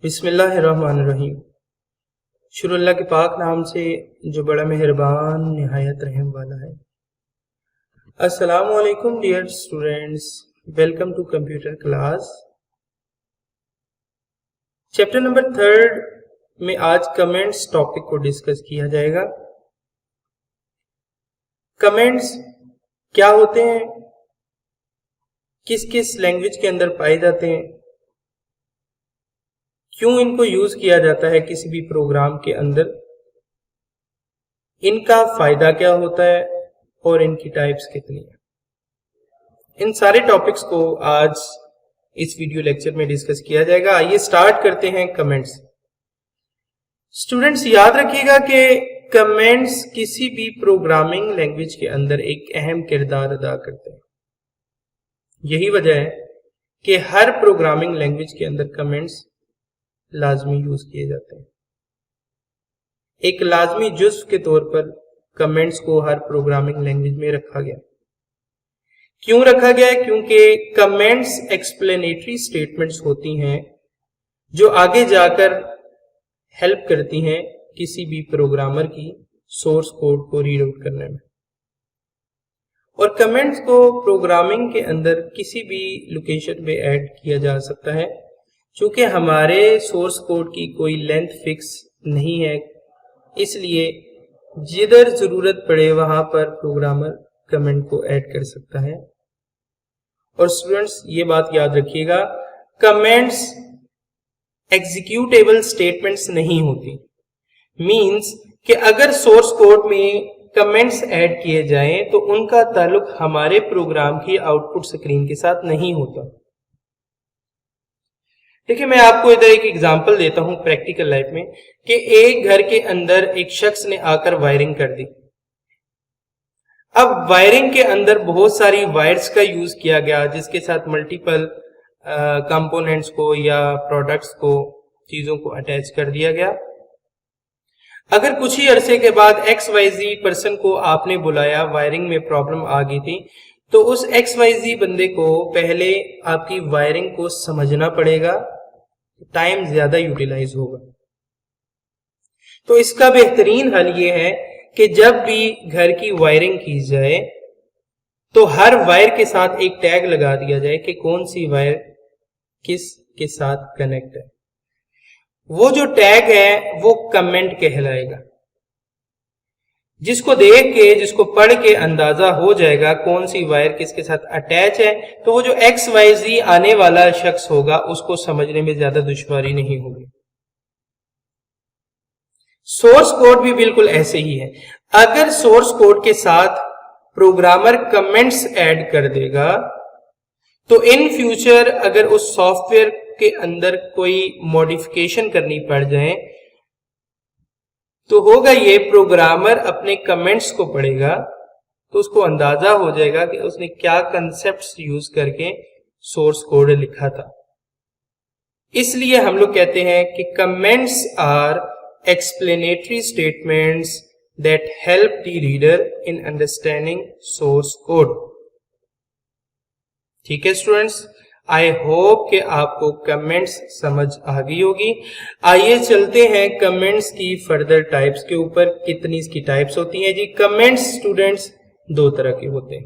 بسم اللہ الرحمن الرحیم۔ شروع اللہ کے پاک نام سے جو بڑا مہربان نہایت رحم والا ہے۔ السلام علیکم dear students, welcome to computer class. Chapter number 3 میں آج کمنٹس ٹاپک کو ڈسکس کیا جائے گا۔ کمنٹس کیا ہوتے ہیں، کس کس لینگویج کے اندر پائے جاتے ہیں، کیوں ان کو یوز کیا جاتا ہے کسی بھی پروگرام کے اندر، ان کا فائدہ کیا ہوتا ہے اور ان کی ٹائپس کتنی ہیں، ان سارے ٹاپکس کو آج اس ویڈیو لیکچر میں ڈسکس کیا جائے گا۔ آئیے سٹارٹ کرتے ہیں کمنٹس۔ اسٹوڈنٹس یاد رکھیے گا کہ کمنٹس کسی بھی پروگرامنگ لینگویج کے اندر ایک اہم کردار ادا کرتے ہیں۔ یہی وجہ ہے کہ ہر پروگرامنگ لینگویج کے اندر کمنٹس لازمی یوز کیے جاتے ہیں۔ ایک لازمی جزو کے طور پر کمنٹس کو ہر پروگرامنگ لینگویج میں رکھا گیا۔ کیوں رکھا گیا ہے؟ کیونکہ کمنٹس ایکسپلینیٹری سٹیٹمنٹس ہوتی ہیں جو آگے جا کر ہیلپ کرتی ہیں کسی بھی پروگرامر کی سورس کوڈ کو ریڈ آؤٹ کرنے میں۔ اور کمنٹس کو پروگرامنگ کے اندر کسی بھی لوکیشن پہ ایڈ کیا جا سکتا ہے، چونکہ ہمارے سورس کوڈ کی کوئی لینتھ فکس نہیں ہے، اس لیے جدھر ضرورت پڑے وہاں پر پروگرامر کمنٹ کو ایڈ کر سکتا ہے۔ اور اسٹوڈنٹس یہ بات یاد رکھیے گا، کمنٹس ایگزیکیوٹیبل سٹیٹمنٹس نہیں ہوتی۔ مینز کہ اگر سورس کوڈ میں کمنٹس ایڈ کیے جائیں تو ان کا تعلق ہمارے پروگرام کی آؤٹ پٹ اسکرین کے ساتھ نہیں ہوتا۔ دیکھیں میں آپ کو ادھر ایک ایگزامپل دیتا ہوں پریکٹیکل لائف میں، کہ ایک گھر کے اندر ایک شخص نے آ کر وائرنگ کر دی۔ اب وائرنگ کے اندر بہت ساری وائرز کا یوز کیا گیا جس کے ساتھ ملٹیپل کمپوننٹس کو یا پروڈکٹس کو، چیزوں کو اٹیچ کر دیا گیا۔ اگر کچھ ہی عرصے کے بعد ایکس وائی زی پرسن کو آپ نے بلایا، وائرنگ میں پرابلم آ گئی تھی، تو اس ایکس وائی زی بندے کو پہلے آپ کی وائرنگ کو سمجھنا پڑے گا، ٹائم زیادہ یوٹیلائز ہوگا۔ تو اس کا بہترین حل یہ ہے کہ جب بھی گھر کی وائرنگ کی جائے تو ہر وائر کے ساتھ ایک ٹیگ لگا دیا جائے کہ کون سی وائر کس کے ساتھ کنیکٹ ہے۔ وہ جو ٹیگ ہے وہ کمنٹ کہلائے گا، جس کو دیکھ کے، جس کو پڑھ کے اندازہ ہو جائے گا کون سی وائر کس کے ساتھ اٹیچ ہے، تو وہ جو ایکس وائی زی آنے والا شخص ہوگا اس کو سمجھنے میں زیادہ دشواری نہیں ہوگی۔ سورس کوڈ بھی بالکل ایسے ہی ہے۔ اگر سورس کوڈ کے ساتھ پروگرامر کمنٹس ایڈ کر دے گا تو ان فیوچر اگر اس سافٹ ویئر کے اندر کوئی موڈیفیکیشن کرنی پڑ جائے تو ہوگا یہ، پروگرامر اپنے کمنٹس کو پڑھے گا تو اس کو اندازہ ہو جائے گا کہ اس نے کیا کنسپٹس یوز کر کے سورس کوڈ لکھا تھا۔ اس لیے ہم لوگ کہتے ہیں کہ comments are explanatory statements that help the reader in understanding source code. ٹھیک ہے اسٹوڈینٹس، آئی ہوپ کہ آپ کو کمنٹس سمجھ آ گئی ہوگی۔ آئیے چلتے ہیں کمنٹس کی فردر ٹائپس کے اوپر، کتنی اس کی ٹائپس ہوتی ہیں۔ جی کمنٹس اسٹوڈنٹس دو طرح کے ہوتے ہیں۔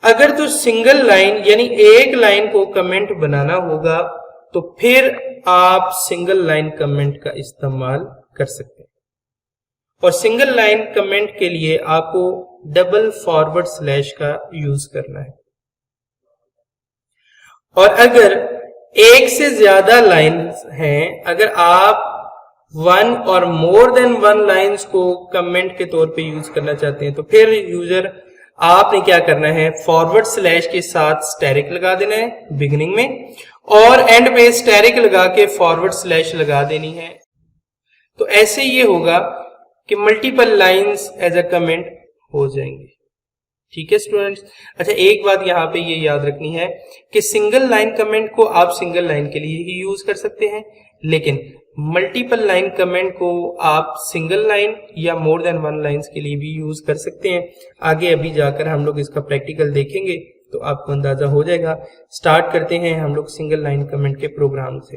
اگر تو سنگل لائن یعنی ایک لائن کو کمنٹ بنانا ہوگا تو پھر آپ سنگل لائن کمنٹ کا استعمال کر سکتے ہیں، اور سنگل لائن کمنٹ کے لیے آپ کو ڈبل فارورڈ سلیش کا یوز کرنا ہے۔ اور اگر ایک سے زیادہ لائنز ہیں، اگر آپ ون اور مور دین ون لائنز کو کمنٹ کے طور پہ یوز کرنا چاہتے ہیں تو پھر یوزر آپ نے کیا کرنا ہے، فارورڈ سلیش کے ساتھ اسٹیرک لگا دینا ہے بگننگ میں، اور اینڈ پہ اسٹیرک لگا کے فارورڈ سلیش لگا دینی ہے۔ تو ایسے یہ ہوگا کہ multiple lines as a comment ہو جائیں گے۔ ٹھیک ہے اسٹوڈنٹس، اچھا ایک بات یہاں پہ یہ یاد رکھنی ہے کہ سنگل لائن کمنٹ کو آپ سنگل لائن کے لیے ہی یوز کر سکتے ہیں، لیکن ملٹیپل لائن کمنٹ کو آپ سنگل لائن یا مور دین ون لائنز کے لیے بھی یوز کر سکتے ہیں۔ آگے ابھی جا کر ہم لوگ اس کا پریکٹیکل دیکھیں گے تو آپ کو اندازہ ہو جائے گا۔ سٹارٹ کرتے ہیں ہم لوگ سنگل لائن کمنٹ کے پروگرام سے۔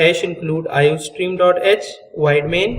#include iostream.h void main,